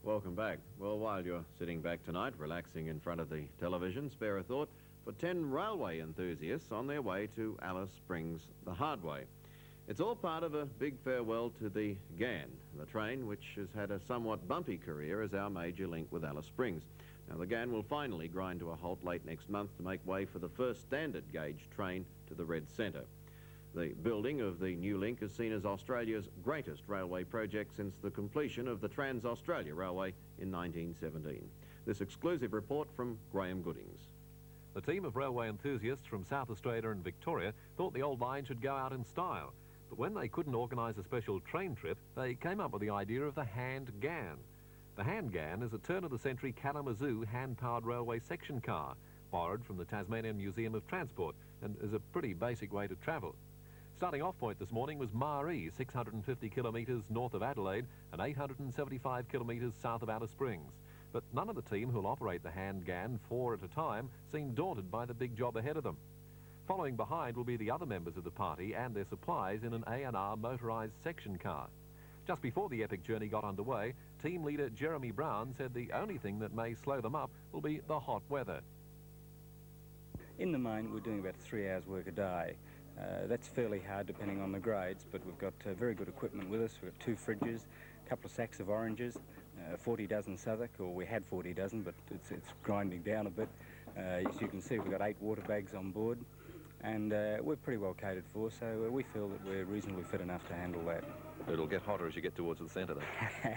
Welcome back. Well, while you're sitting back tonight, relaxing in front of the television, spare a thought for 10 railway enthusiasts on their way to Alice Springs the hard way. It's all part of a big farewell to the Ghan, the train which has had a somewhat bumpy career as our major link with Alice Springs. Now, the Ghan will finally grind to a halt late next month to make way for the first standard gauge train to the Red Centre. The building of the new link is seen as Australia's greatest railway project since the completion of the Trans-Australia Railway in 1917. This exclusive report from Graham Goodings. The team of railway enthusiasts from South Australia and Victoria thought the old line should go out in style. But when they couldn't organise a special train trip, they came up with the idea of the hand Ghan. The hand Ghan is a turn-of-the-century Kalamazoo hand-powered railway section car, borrowed from the Tasmanian Museum of Transport, and is a pretty basic way to travel. Starting off point this morning was Maree, 650 kilometres north of Adelaide and 875 kilometres south of Alice Springs. But none of the team who'll operate the hand Ghan 4 at a time seem daunted by the big job ahead of them. Following behind will be the other members of the party and their supplies in an A&R motorised section car. Just before the epic journey got underway, team leader Jeremy Brown said the only thing that may slow them up will be the hot weather. In the main, we're doing about 3 hours work a day. That's fairly hard depending on the grades, but we've got very good equipment with us. We've got 2 fridges, a couple of sacks of oranges, 40 dozen Southwark, or we had 40 dozen, but it's grinding down a bit. As you can see, we've got 8 water bags on board, and we're pretty well catered for, so we feel that we're reasonably fit enough to handle that. It'll get hotter as you get towards the centre, though.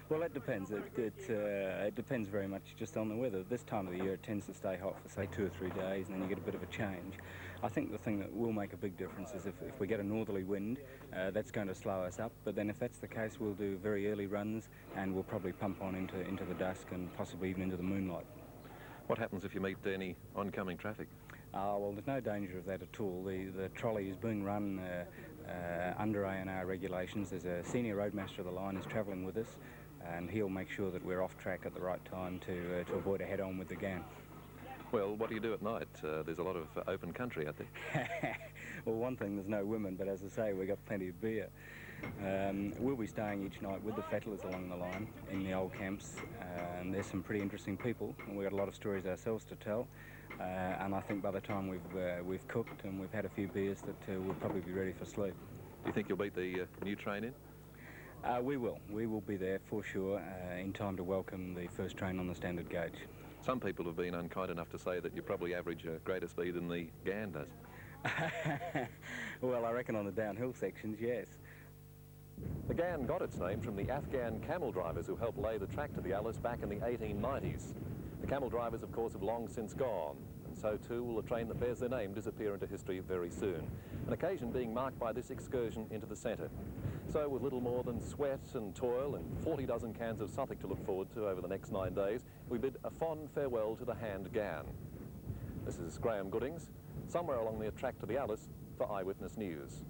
Well, that depends. It depends very much just on the weather. This time of the year it tends to stay hot for, say, 2 or 3 days, and then you get a bit of a change. I think the thing that will make a big difference is if we get a northerly wind, that's going to slow us up. But then if that's the case, we'll do very early runs, and we'll probably pump on into the dusk and possibly even into the moonlight. What happens if you meet any oncoming traffic? Well, there's no danger of that at all. The trolley is being run under A&R regulations. There's a senior roadmaster of the line who's travelling with us, and he'll make sure that we're off track at the right time to avoid a head-on with the Ghan. Well, what do you do at night? There's a lot of open country out there. Well, one thing, there's no women, but as I say, we've got plenty of beer. We'll be staying each night with the fettlers along the line in the old camps, and there's some pretty interesting people, and we've got a lot of stories ourselves to tell. And I think by the time we've cooked and we've had a few beers, that we'll probably be ready for sleep. Do you think you'll beat the new train in? We will. We will be there for sure in time to welcome the first train on the standard gauge. Some people have been unkind enough to say that you probably average a greater speed than the Ghan does. Well, I reckon on the downhill sections, yes. The Ghan got its name from the Afghan camel drivers who helped lay the track to the Alice back in the 1890s. The camel drivers, of course, have long since gone, and so too will the train that bears their name disappear into history very soon. An occasion being marked by this excursion into the centre. So with little more than sweat and toil and 40 dozen cans of Southwark to look forward to over the next 9 days, we bid a fond farewell to the hand Ghan. This is Graham Goodings, somewhere along the track to the Alice for Eyewitness News.